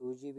2 GB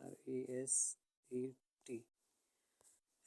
RESET،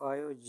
5G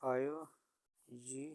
5G،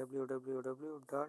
www.google.com،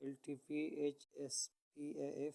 LTP HSPAF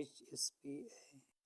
HSPA